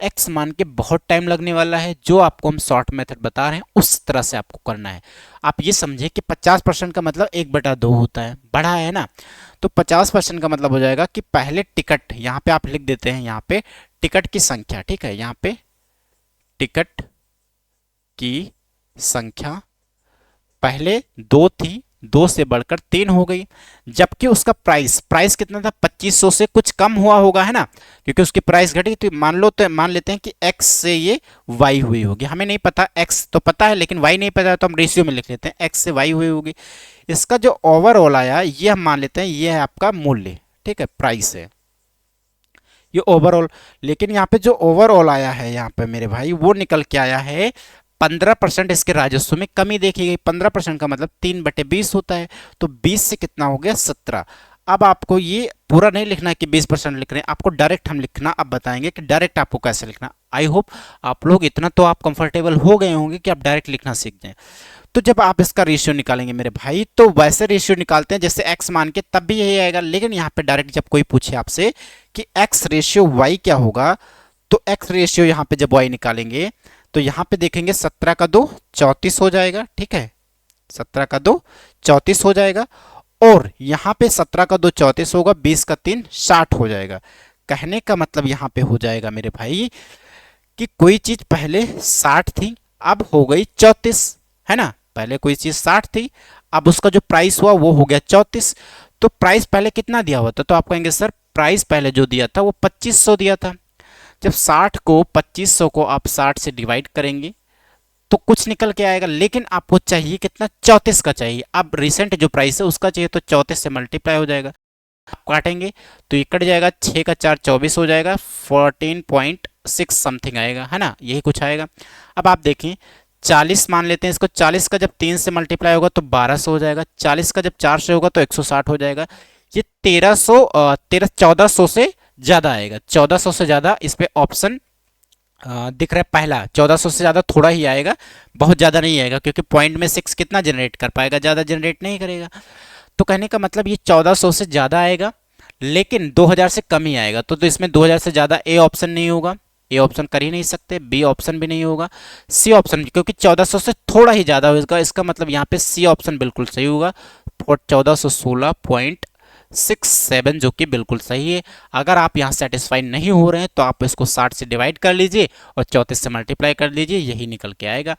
[SPEAKER 1] एक्स मान के बहुत टाइम लगने वाला है। जो आपको हम शॉर्ट मेथड बता रहे हैं उस तरह से आपको करना है। आप ये समझे कि 50% का मतलब 1/2 होता है, बढ़ा है ना। तो 50% का मतलब हो जाएगा कि पहले टिकट, यहाँ पे आप लिख देते हैं, यहाँ पे टिकट की संख्या, ठीक है, यहाँ पे टिकट की संख्या पहले 2 थी, 2 से बढ़कर 3 हो गई, जबकि उसका प्राइस कितना था, 2500 से कुछ कम हुआ होगा, है ना, क्योंकि उसकी प्राइस घटी। तो मान लेते हैं कि x से ये y हुई होगी, हमें नहीं पता, x तो पता है लेकिन y नहीं पता, तो हम रेशियो में लिख लेते हैं x से y हुई होगी। इसका जो ओवरऑल आया ये हम मान लेते हैं ये है आपका मूल्य, ठीक है, प्राइस है ये ओवरऑल। लेकिन यहाँ पे जो ओवरऑल आया है यहाँ पे मेरे भाई, वो निकल के आया है 15% इसके राजस्व में कमी देखी गई। 15% का मतलब 3/20 होता है, तो 20 से कितना हो गया 17। अब आपको ये पूरा नहीं लिखना है कि 20% लिख रहे हैं, आपको डायरेक्ट हम लिखना, अब बताएंगे कि डायरेक्ट आपको कैसे लिखना। आई होप आप लोग इतना तो आप कंफर्टेबल हो गए होंगे कि आप डायरेक्ट लिखना सीख जाएं। तो जब आप इसका रेशियो निकालेंगे मेरे भाई, तो वैसे रेशियो निकालते हैं जैसे x मान के, तब भी यही आएगा। लेकिन यहाँ पे डायरेक्ट जब कोई पूछे आपसे कि x रेशियो y क्या होगा, तो x रेशियो यहाँ पे जब y निकालेंगे तो यहाँ पे देखेंगे 17 का 2 34 हो जाएगा, ठीक है, 17 का 2 34 हो जाएगा। और यहाँ पे 17 का 2 34 होगा, 20 का 3 60 हो जाएगा। कहने का मतलब यहाँ पे हो जाएगा मेरे भाई कि कोई चीज पहले 60 थी, अब हो गई 34, है ना। पहले कोई चीज 60 थी, अब उसका जो प्राइस हुआ वो हो गया 34। तो प्राइस पहले कितना दिया हुआ था, तो आप कहेंगे सर प्राइस पहले जो दिया था वो 2500 दिया था। जब 60 को 2500 को आप 60 से डिवाइड करेंगे तो कुछ निकल के आएगा, लेकिन आपको चाहिए कितना, 34 का चाहिए। अब रिसेंट जो प्राइस है उसका चाहिए, तो 34 से मल्टीप्लाई हो जाएगा, काटेंगे तो ये कट जाएगा, 6 का 4 24 हो जाएगा, 14.6 समथिंग आएगा, है ना, यही कुछ आएगा। अब आप देखें 40 मान लेते हैं इसको, 40 का जब 3 से मल्टीप्लाई होगा तो 1200 हो जाएगा, 40 का जब 4 से होगा तो 160 हो जाएगा। ये 1400 से ज़्यादा आएगा, 1400 से ज़्यादा इस पे ऑप्शन दिख रहा है पहला। 1400 से ज़्यादा थोड़ा ही आएगा, बहुत ज़्यादा नहीं आएगा, क्योंकि पॉइंट में 6 कितना जनरेट कर पाएगा, ज़्यादा जनरेट नहीं करेगा। तो कहने का मतलब ये 1400 से ज़्यादा आएगा, लेकिन 2000 से कम ही आएगा। तो इसमें 2000 से ज़्यादा ए ऑप्शन नहीं होगा, ए ऑप्शन कर ही नहीं सकते, बी ऑप्शन भी नहीं होगा, सी ऑप्शन, क्योंकि 1400 से थोड़ा ही ज़्यादा होगा, इसका मतलब यहाँ पे सी ऑप्शन बिल्कुल सही होगा, 1416.67 जो कि बिल्कुल सही है। अगर आप यहाँ सेटिस्फाई नहीं हो रहे हैं तो आप इसको 60 से डिवाइड कर लीजिए और 34 से मल्टीप्लाई कर लीजिए, यही निकल के आएगा।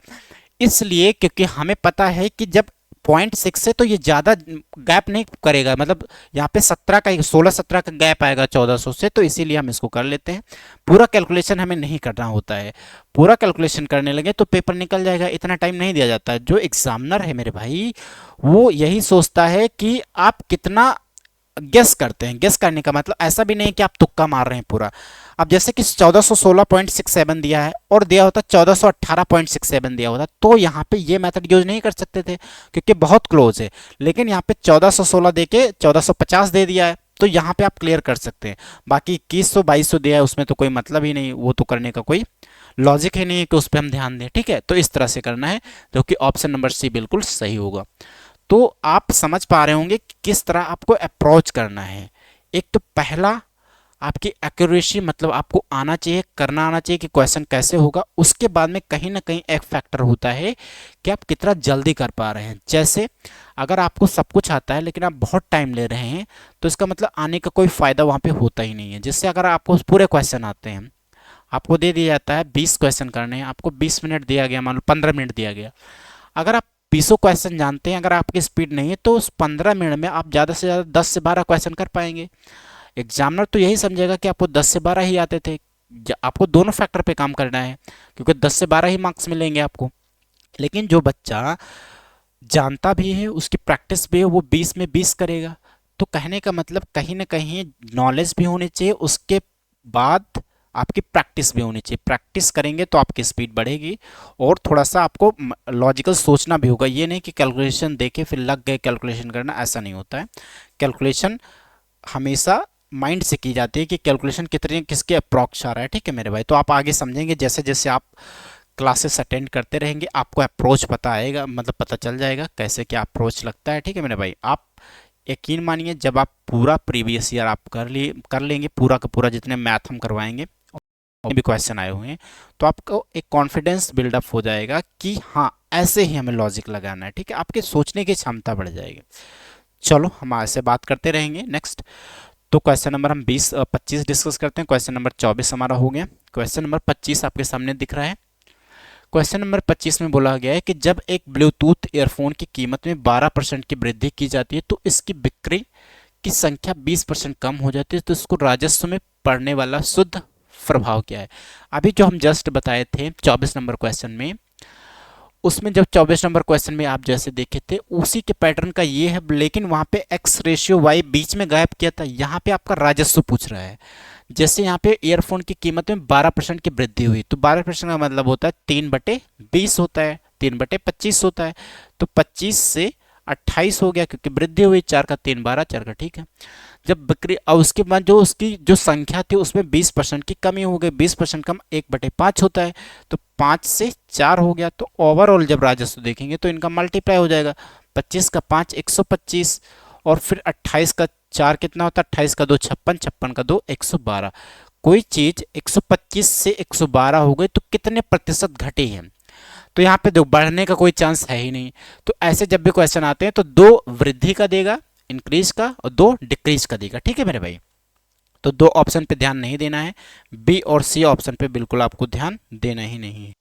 [SPEAKER 1] इसलिए क्योंकि हमें पता है कि जब 0.6 है तो ये ज़्यादा गैप नहीं करेगा, मतलब यहाँ पे 17 का 16-17 का गैप आएगा 1400 से, तो इसीलिए हम इसको कर लेते हैं। पूरा कैलकुलेशन हमें नहीं करना होता है, पूरा कैलकुलेशन करने लगे तो पेपर निकल जाएगा, इतना टाइम नहीं दिया जाता है। जो एग्जामिनर है मेरे भाई वो यही सोचता है कि आप कितना गेस करते हैं। गेस करने का मतलब ऐसा भी नहीं कि आप तुक्का मार रहे हैं पूरा। अब जैसे कि 1416.67 दिया है और दिया होता 1418.67 दिया होता, तो यहाँ पे ये मेथड यूज नहीं कर सकते थे क्योंकि बहुत क्लोज है। लेकिन यहाँ पे 1416 दे के 1450 दे दिया है, तो यहाँ पे आप क्लियर कर सकते हैं। बाकी 2100-2200 दिया है उसमें तो कोई मतलब ही नहीं, वो तो करने का कोई लॉजिक ही नहीं है कि उस पर हम ध्यान दें, ठीक है। तो इस तरह से करना है, जो कि ऑप्शन नंबर सी बिल्कुल सही होगा। तो आप समझ पा रहे होंगे कि किस तरह आपको अप्रोच करना है। एक तो पहला आपकी एक्यूरेसी, मतलब आपको आना चाहिए, करना आना चाहिए कि क्वेश्चन कैसे होगा। उसके बाद में कहीं ना कहीं एक फैक्टर होता है कि आप कितना जल्दी कर पा रहे हैं। जैसे अगर आपको सब कुछ आता है लेकिन आप बहुत टाइम ले रहे हैं तो इसका मतलब आने का कोई फ़ायदा वहाँ पे होता ही नहीं है। जिससे अगर आपको पूरे क्वेश्चन आते हैं, आपको दे दिया जाता है 20 क्वेश्चन करने हैं, आपको 20 मिनट दिया गया, मान लो 15 मिनट दिया गया, अगर आप 20 क्वेश्चन जानते हैं, अगर आपकी स्पीड नहीं है तो उस 15 मिनट में आप ज़्यादा से ज़्यादा 10 से 12 क्वेश्चन कर पाएंगे। एग्जामिनर तो यही समझेगा कि आपको 10 से 12 ही आते थे। आपको दोनों फैक्टर पे काम करना है क्योंकि 10 से 12 ही मार्क्स मिलेंगे आपको। लेकिन जो बच्चा जानता भी है, उसकी प्रैक्टिस भी है, वो 20 में 20 करेगा। तो कहने का मतलब कहीं ना कहीं नॉलेज भी होनी चाहिए, उसके बाद आपकी प्रैक्टिस भी होनी चाहिए। प्रैक्टिस करेंगे तो आपकी स्पीड बढ़ेगी और थोड़ा सा आपको लॉजिकल सोचना भी होगा। ये नहीं कि कैलकुलेशन देके फिर लग गए कैलकुलेशन करना, ऐसा नहीं होता है। कैलकुलेशन हमेशा माइंड से की जाती है कि कैलकुलेशन कितने किसके अप्रॉक्स आ रहा है, ठीक है मेरे भाई। तो आप आगे समझेंगे जैसे जैसे आप क्लासेस अटेंड करते रहेंगे, आपको अप्रोच पता आएगा, मतलब पता चल जाएगा कैसे क्या अप्रोच लगता है, ठीक है मेरे भाई। आप यकीन मानिए जब आप पूरा प्रीवियस ईयर आप कर लेंगे, पूरा का पूरा जितने मैथ हम करवाएंगे भी क्वेश्चन आए हुए हैं, तो आपको एक कॉन्फिडेंस बिल्डअप हो जाएगा कि हाँ ऐसे ही हमें लॉजिक लगाना है, ठीक है। आपके सोचने की क्षमता बढ़ जाएगी। चलो हम ऐसे बात करते रहेंगे। नेक्स्ट तो क्वेश्चन नंबर हम 25 डिस्कस करते हैं। क्वेश्चन नंबर 24 हमारा हो गया। क्वेश्चन नंबर 25 आपके सामने दिख रहा है। क्वेश्चन नंबर 25 में बोला गया है कि जब एक ब्लूटूथ ईयरफोन की कीमत में 12% की वृद्धि की जाती है तो इसकी बिक्री की संख्या 20% कम हो जाती है, तो इसको राजस्व में पड़ने वाला शुद्ध प्रभाव क्या है। अभी जो हम जस्ट बताए थे 24 नंबर क्वेश्चन में, उसमें जब 24 नंबर क्वेश्चन में आप जैसे देखे थे उसी के पैटर्न का ये है, लेकिन वहाँ पे x रेशियो y बीच में गायब किया था। यहाँ पे आपका राजस्व पूछ रहा है। जैसे यहाँ पे ईयरफोन की कीमत में 12% की वृद्धि हुई, तो 12% का मतलब होता है 3/20 होता है, 3/25 होता है। तो 25 से 28 हो गया क्योंकि वृद्धि हुई, 4 का 3 12, 4 का ठीक है। जब बिक्री और उसके बाद जो उसकी जो संख्या थी उसमें 20% की कमी हो गई, 20% कम 1/5 होता है, तो 5 से 4 हो गया। तो ओवरऑल जब राजस्व देखेंगे तो इनका मल्टीप्लाई हो जाएगा, 25 का 5 125, और फिर 28 का 4 कितना होता है, 28 का 2 56, 56 का 2 112। कोई चीज 125 से 112 हो गई तो कितने प्रतिशत घटी है, तो यहाँ पे दो बढ़ने का कोई चांस है ही नहीं। तो ऐसे जब भी क्वेश्चन आते हैं तो दो वृद्धि का देगा, इंक्रीज का, और दो डिक्रीज का देगा, ठीक है मेरे भाई। तो दो ऑप्शन पे ध्यान नहीं देना है, बी और सी ऑप्शन पे बिल्कुल आपको ध्यान देना ही नहीं है।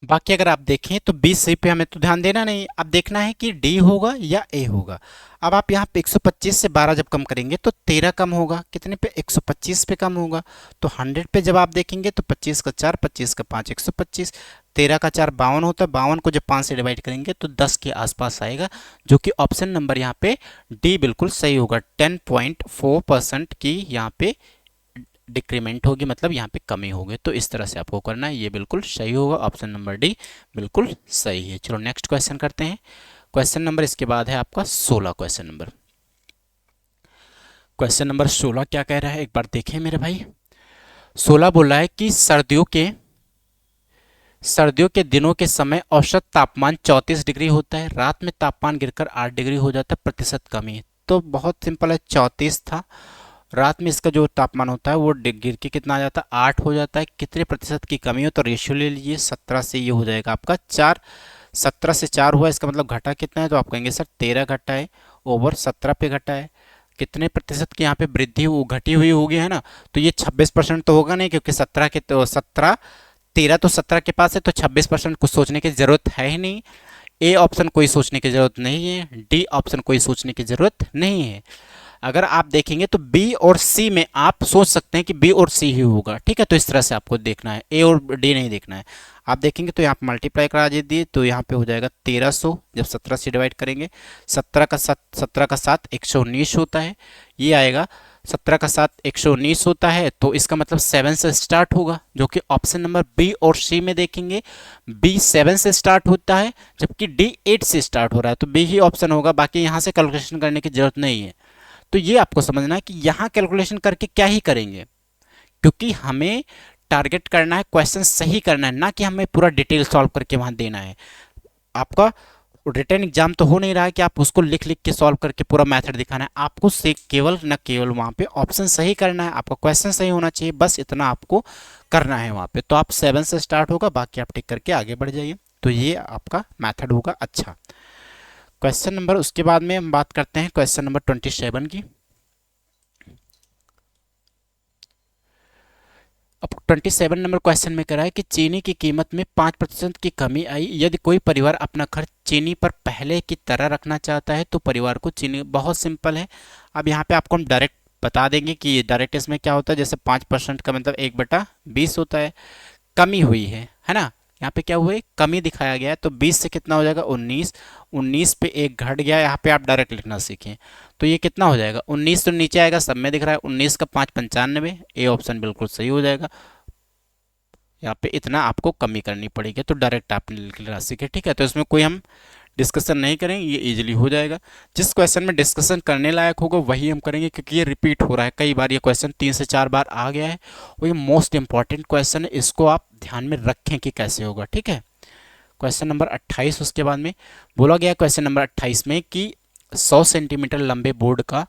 [SPEAKER 1] बाकी अगर आप देखें तो बी सी पे हमें तो ध्यान देना नहीं, अब देखना है कि डी होगा या ए होगा। अब आप यहाँ पे 125 से 12 जब कम करेंगे तो 13 कम होगा, कितने पे, 125 पे कम होगा। तो 100 पे जब आप देखेंगे तो 25 का 4 25 का 5 125, 13 का 4 52 होता है, 52 को जब 5 से डिवाइड करेंगे तो 10 के आसपास आएगा, जो कि ऑप्शन नंबर यहाँ पे डी बिल्कुल सही होगा। 10.4% की यहाँ पे डिक्रीमेंट होगी, मतलब यहाँ पे कमी होगी। तो इस तरह से आपको करना है, ये बिल्कुल सही होगा, ऑप्शन नंबर डी बिल्कुल सही है। चलो नेक्स्ट क्वेश्चन करते हैं। क्वेश्चन नंबर इसके बाद है आपका 16। क्वेश्चन नंबर 16 क्या कह रहा है, एक बार देखें मेरे भाई। 16 बोल रहा है कि सर्दियों के दिनों के समय औसत तापमान 34 डिग्री होता है, रात में तापमान गिरकर 8 डिग्री हो जाता है, प्रतिशत कमी। तो बहुत सिंपल है, 34 था, रात में इसका जो तापमान होता है वो गिर के कितना आ जाता है, 8 हो जाता है। कितने प्रतिशत की कमी हो, तो रेशियो ले लीजिए, 17 से ये हो जाएगा आपका 4। 17 से 4 हुआ, इसका मतलब घटा कितना है, तो आप कहेंगे सर 13 घटा है, ओवर 17 पे घटा है। कितने प्रतिशत की यहाँ पे वृद्धि घटी हुई होगी, है ना। तो ये 26% तो होगा नहीं, क्योंकि 17 के तो 17, 13 तो 17 के पास है, तो 26% कुछ सोचने की जरूरत है ही नहीं। ए ऑप्शन कोई सोचने की जरूरत नहीं है, डी ऑप्शन कोई सोचने की जरूरत नहीं है। अगर आप देखेंगे तो बी और सी में आप सोच सकते हैं कि बी और सी ही होगा, ठीक है। तो इस तरह से आपको देखना है, ए और डी नहीं देखना है। आप देखेंगे तो यहाँ पर मल्टीप्लाई करा दीजिए, तो यहाँ पे हो जाएगा 1300, जब 17 से डिवाइड करेंगे। 17 का 7 119 होता है, ये आएगा। 17 का 7 119 होता है, तो इसका मतलब 7 से स्टार्ट होगा, जो कि ऑप्शन नंबर बी और सी में देखेंगे बी 7 से स्टार्ट होता है, जबकि डी 8 से स्टार्ट हो रहा है, तो बी ही ऑप्शन होगा। बाकी यहाँ से कैलकुलेशन करने की जरूरत नहीं है। तो ये आपको समझना है कि यहाँ कैलकुलेशन करके क्या ही करेंगे, क्योंकि हमें टारगेट करना है, क्वेश्चन सही करना है, ना कि हमें पूरा डिटेल सॉल्व करके वहाँ देना है। आपका रिटर्न एग्जाम तो हो नहीं रहा है कि आप उसको लिख लिख के सॉल्व करके पूरा मेथड दिखाना है, आपको से केवल न केवल वहाँ पे ऑप्शन सही करना है, आपका क्वेश्चन सही होना चाहिए, बस इतना आपको करना है वहाँ पे। तो आप 7 से स्टार्ट होगा, बाकी आप टिक करके आगे बढ़ जाइए। तो ये आपका मैथड होगा। अच्छा, क्वेश्चन नंबर उसके बाद में हम बात करते हैं क्वेश्चन नंबर 27 की। अब 27 नंबर क्वेश्चन में कह रहा है कि चीनी की कीमत में 5% की कमी आई, यदि कोई परिवार अपना खर्च चीनी पर पहले की तरह रखना चाहता है तो परिवार को चीनी, बहुत सिंपल है। अब यहाँ पे आपको हम डायरेक्ट बता देंगे कि डायरेक्ट इसमें क्या होता है। जैसे 5% का मतलब 1/20 होता है, कमी हुई है ना। यहाँ पे क्या हुआ है, कमी दिखाया गया है, तो 20 से कितना हो जाएगा 19, 19 पे एक घट गया, यहाँ पे आप डायरेक्ट लिखना सीखें। तो ये कितना हो जाएगा 19, तो नीचे आएगा, सब में दिख रहा है 19 का 5 95, ए ऑप्शन बिल्कुल सही हो जाएगा। यहाँ पे इतना आपको कमी करनी पड़ेगी, तो डायरेक्ट आपने लिखना सीखे, ठीक है। तो इसमें कोई हम डिस्कशन नहीं करेंगे, ये इजीली हो जाएगा। जिस क्वेश्चन में डिस्कशन करने लायक होगा वही हम करेंगे, क्योंकि ये रिपीट हो रहा है कई बार, ये क्वेश्चन 3 से 4 बार आ गया है, और ये मोस्ट इंपॉर्टेंट क्वेश्चन है, इसको आप ध्यान में रखें कि कैसे होगा, ठीक है। क्वेश्चन नंबर 28 उसके बाद में बोला गया क्वेश्चन नंबर 28 में कि 100 सेंटीमीटर लंबे बोर्ड का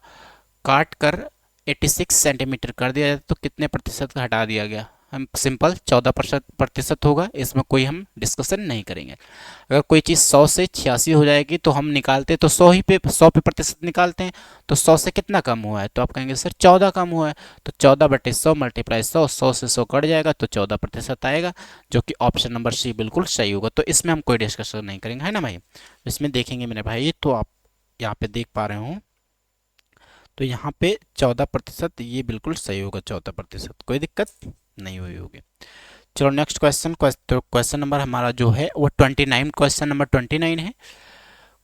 [SPEAKER 1] काट कर 86 सेंटीमीटर कर दिया जाए तो कितने प्रतिशत का हटा दिया गया। हम सिंपल 14% होगा, इसमें कोई हम डिस्कशन नहीं करेंगे। अगर कोई चीज़ 100 से 86 हो जाएगी तो हम निकालते तो 100 पे प्रतिशत निकालते हैं, तो 100 से कितना कम हुआ है, तो आप कहेंगे सर 14 कम हुआ है, तो 14/100 मल्टीप्लाई 100, 100 से 100 कट जाएगा तो 14% आएगा, जो कि ऑप्शन नंबर सी बिल्कुल सही होगा। तो इसमें हम कोई डिस्कशन नहीं करेंगे, है ना भाई। इसमें देखेंगे मेरे भाई, तो आप यहाँ पे देख पा रहे हो, तो यहाँ पे 14%, ये बिल्कुल सही होगा, 14%, कोई दिक्कत नहीं हुई होगी। चलो नेक्स्ट क्वेश्चन, क्वेश्चन नंबर हमारा जो है वो 29, क्वेश्चन नंबर 29 है।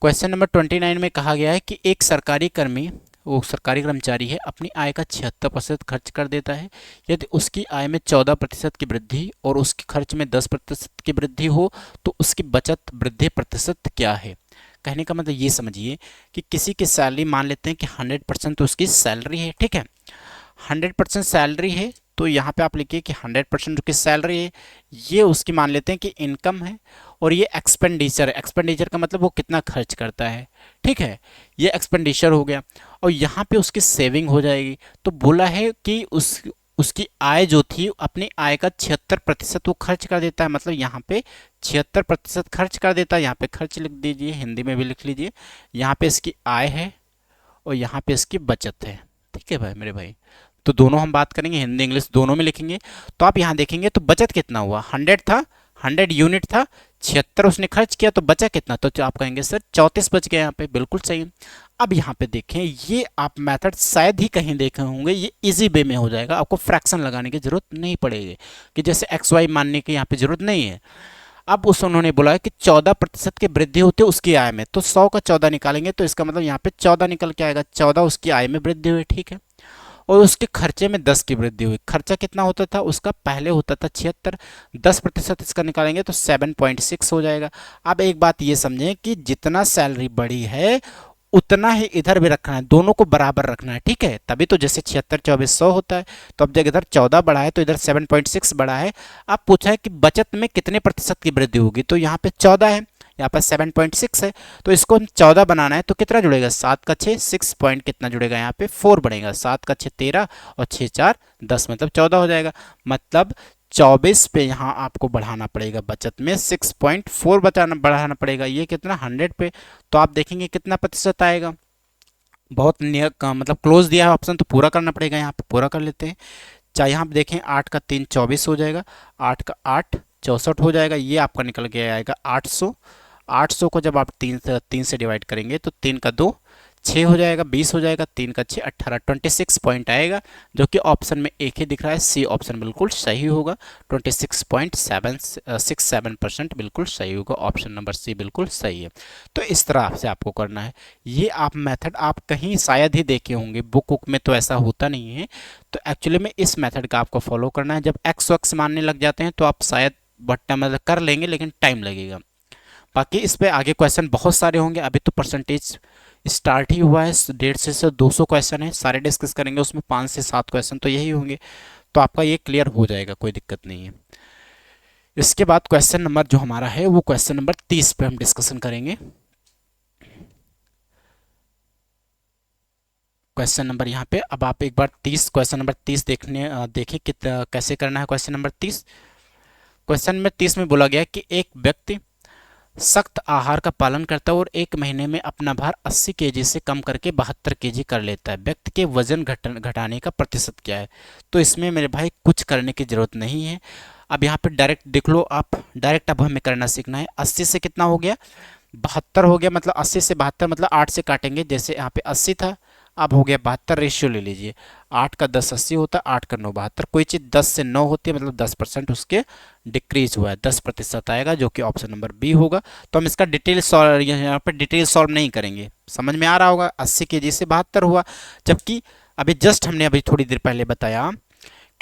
[SPEAKER 1] क्वेश्चन नंबर 29 में कहा गया है कि एक सरकारी कर्मी, वो सरकारी कर्मचारी है, अपनी आय का 76% खर्च कर देता है, यदि उसकी आय में 14% की वृद्धि और उसके खर्च में 10% की वृद्धि हो तो उसकी बचत वृद्धि प्रतिशत क्या है। कहने का मतलब ये समझिए कि किसी की सैलरी मान लेते हैं कि 100% तो उसकी सैलरी है, ठीक है, 100% सैलरी है, तो यहाँ पे आप लिखिए कि 100% की सैलरी है, ये उसकी मान लेते हैं कि इनकम है, और ये एक्सपेंडिचर है। एक्सपेंडिचर का मतलब वो कितना खर्च करता है, ठीक है, ये एक्सपेंडिचर हो गया। और यहाँ पे उसकी सेविंग हो जाएगी। तो बोला है कि उसकी आय जो थी, अपनी आय का 76% वो खर्च कर देता है, मतलब यहाँ पे 76% खर्च कर देता है। यहाँ पे खर्च लिख दीजिए, हिंदी में भी लिख लीजिए। यहाँ पे इसकी आय है और यहाँ पे इसकी बचत है, ठीक है भाई मेरे भाई। तो दोनों हम बात करेंगे, हिंदी इंग्लिश दोनों में लिखेंगे। तो आप यहाँ देखेंगे तो बचत कितना हुआ, 100 था, 100 यूनिट था, 76 उसने खर्च किया, तो बचा कितना, तो आप कहेंगे सर 34 बच गया। यहाँ पे बिल्कुल सही। अब यहाँ पे देखें, ये आप मेथड शायद ही कहीं देखे होंगे, ये इजी वे में हो जाएगा, आपको फ्रैक्शन लगाने की जरूरत नहीं पड़ेगी, कि जैसे एक्स वाई मानने की यहाँ पे जरूरत नहीं है। अब उस उन्होंने बोला है कि 14% की वृद्धि होती है उसकी आय में, तो 100 का 14 निकालेंगे तो इसका मतलब यहाँ पे 14 निकल के आएगा, 14 उसकी आय में वृद्धि हुई, ठीक है। और उसके खर्चे में 10 की वृद्धि हुई। खर्चा कितना होता था उसका, पहले होता था 76, 10% इसका निकालेंगे तो 7.6 हो जाएगा। अब एक बात ये समझें कि जितना सैलरी बढ़ी है उतना ही इधर भी रखना है, दोनों को बराबर रखना है, ठीक है। तभी तो जैसे 76 24 100 होता है, तो अब जब इधर 14 बढ़ा है तो इधर 7.6 बढ़ा है। अब पूछा है कि बचत में कितने प्रतिशत की वृद्धि होगी, तो यहाँ पे 14 है, यहाँ पर 7.6 है, तो इसको हम 14 बनाना है तो कितना जुड़ेगा, 7 का 6, 6 पॉइंट कितना जुड़ेगा, यहाँ पे 4 बढ़ेगा, 7 का 6 13 और 6 4 10, मतलब 14 हो जाएगा। मतलब 24 पे यहाँ आपको बढ़ाना पड़ेगा, बचत में 6.4 बढ़ाना पड़ेगा, ये कितना 100 पे। तो आप देखेंगे कितना प्रतिशत आएगा, बहुत नियर का मतलब क्लोज दिया है ऑप्शन, तो पूरा करना पड़ेगा, यहाँ पे पूरा कर लेते हैं। चाहे यहाँ पे देखें 8 का 3 24 हो जाएगा, 8 का 8 64 हो जाएगा, ये आपका निकल के आएगा 800। 800 को जब आप तीन से डिवाइड करेंगे तो 3 का 2 6 हो जाएगा, 20 हो जाएगा, 3 का 6 18, 26 पॉइंट आएगा, जो कि ऑप्शन में एक ही दिख रहा है, सी ऑप्शन बिल्कुल सही होगा। 26.67% बिल्कुल सही होगा, ऑप्शन नंबर सी बिल्कुल सही है। तो इस तरह से आपको करना है। ये आप मेथड आप कहीं शायद ही देखे होंगे, बुक वुक में तो ऐसा होता नहीं है। तो एक्चुअली में इस मेथड का आपको फॉलो करना है। जब एक्स वक्स मानने लग जाते हैं तो आप शायद बट्टा मतलब कर लेंगे, लेकिन टाइम लगेगा। बाकी इस पे आगे क्वेश्चन बहुत सारे होंगे, अभी तो परसेंटेज स्टार्ट ही हुआ है, 150 से 200 क्वेश्चन है, सारे डिस्कस करेंगे, उसमें 5 से 7 क्वेश्चन तो यही होंगे, तो आपका ये क्लियर हो जाएगा, कोई दिक्कत नहीं है। इसके बाद क्वेश्चन नंबर जो हमारा है वो क्वेश्चन नंबर 30 पे हम डिस्कशन करेंगे। क्वेश्चन नंबर यहाँ पे, अब आप एक बार 30 क्वेश्चन नंबर 30 देखें कि कैसे करना है क्वेश्चन नंबर 30। क्वेश्चन नंबर 30 में बोला गया कि एक व्यक्ति सख्त आहार का पालन करता है और एक महीने में अपना भार 80 केजी से कम करके 72 केजी कर लेता है। व्यक्ति के वजन घटाने का प्रतिशत क्या है। तो इसमें मेरे भाई कुछ करने की जरूरत नहीं है। अब यहाँ पे डायरेक्ट देख लो आप, डायरेक्ट अब हमें करना सीखना है। 80 से कितना हो गया, 72 हो गया, मतलब 80 से 72 मतलब 8 से काटेंगे, जैसे यहाँ पे 80 था, अब हो गया 72, रेशियो ले लीजिए, 8 का 10 80 होता है, 8 का 9 72। कोई चीज़ 10 से 9 होती है मतलब 10% उसके डिक्रीज हुआ है, 10% आएगा, जो कि ऑप्शन नंबर बी होगा। तो हम इसका डिटेल सॉल्व यहाँ पे डिटेल सॉल्व नहीं करेंगे, समझ में आ रहा होगा। 80 केजी से 72 हुआ, जबकि अभी जस्ट हमने अभी थोड़ी देर पहले बताया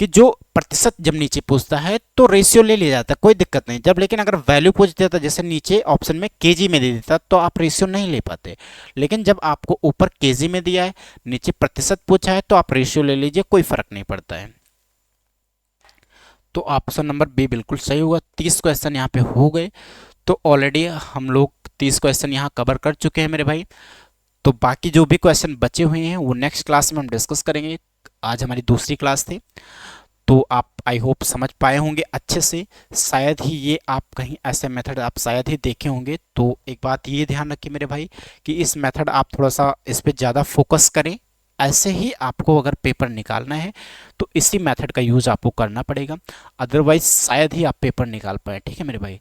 [SPEAKER 1] कि जो प्रतिशत जब नीचे पूछता है तो रेशियो ले लिया जाता है, कोई दिक्कत नहीं। जब लेकिन अगर वैल्यू पूछ देता, जैसे नीचे ऑप्शन में केजी में दे देता, तो आप रेशियो नहीं ले पाते। लेकिन जब आपको ऊपर केजी में दिया है, नीचे प्रतिशत पूछा है, तो आप रेशियो ले लीजिए, कोई फर्क नहीं पड़ता है। तो ऑप्शन नंबर बी बिल्कुल सही होगा। 30 क्वेश्चन यहाँ पे हो गए, तो ऑलरेडी हम लोग 30 क्वेश्चन यहाँ कवर कर चुके हैं मेरे भाई। तो बाकी जो भी क्वेश्चन बचे हुए हैं वो नेक्स्ट क्लास में हम डिस्कस करेंगे। आज हमारी दूसरी क्लास थी, तो आप आई होप समझ पाए होंगे अच्छे से। शायद ही ये आप कहीं ऐसे मेथड आप शायद ही देखे होंगे। तो एक बात ये ध्यान रखिए मेरे भाई कि इस मेथड आप थोड़ा सा इस पर ज़्यादा फोकस करें। ऐसे ही आपको अगर पेपर निकालना है तो इसी मेथड का यूज़ आपको करना पड़ेगा, अदरवाइज शायद ही आप पेपर निकाल पाए। ठीक है मेरे भाई,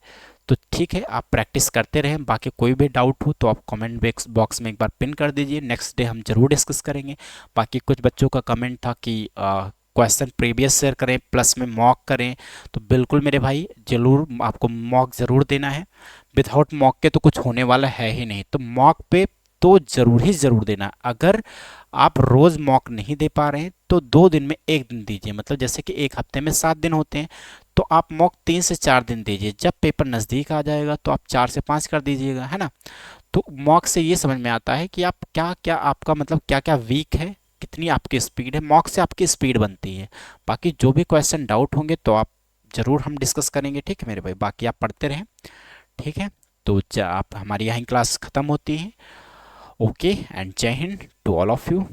[SPEAKER 1] तो ठीक है, आप प्रैक्टिस करते रहें। बाकी कोई भी डाउट हो तो आप कमेंट बॉक्स में एक बार पिन कर दीजिए, नेक्स्ट डे हम जरूर डिस्कस करेंगे। बाकी कुछ बच्चों का कमेंट था कि क्वेश्चन प्रीवियस शेयर करें प्लस में मॉक करें, तो बिल्कुल मेरे भाई ज़रूर आपको मॉक ज़रूर देना है। विदाउट मॉक के तो कुछ होने वाला है ही नहीं, तो मॉक पे तो ज़रूर ही ज़रूर देना। अगर आप रोज़ मॉक नहीं दे पा रहे हैं तो 2 दिन में 1 दिन दीजिए, मतलब जैसे कि एक हफ्ते में 7 दिन होते हैं, तो आप मॉक 3 से 4 दिन दीजिए। जब पेपर नज़दीक आ जाएगा तो आप 4 से 5 कर दीजिएगा, है ना। तो मॉक से ये समझ में आता है कि आप क्या क्या आपका मतलब क्या क्या वीक है, कितनी आपकी स्पीड है। मॉक से आपकी स्पीड बनती है। बाकी जो भी क्वेश्चन डाउट होंगे तो आप ज़रूर हम डिस्कस करेंगे, ठीक है मेरे भाई। बाकी आप पढ़ते रहें, ठीक है। तो आप हमारी यहीं क्लास ख़त्म होती है। Okay and Jai Hind to all of you.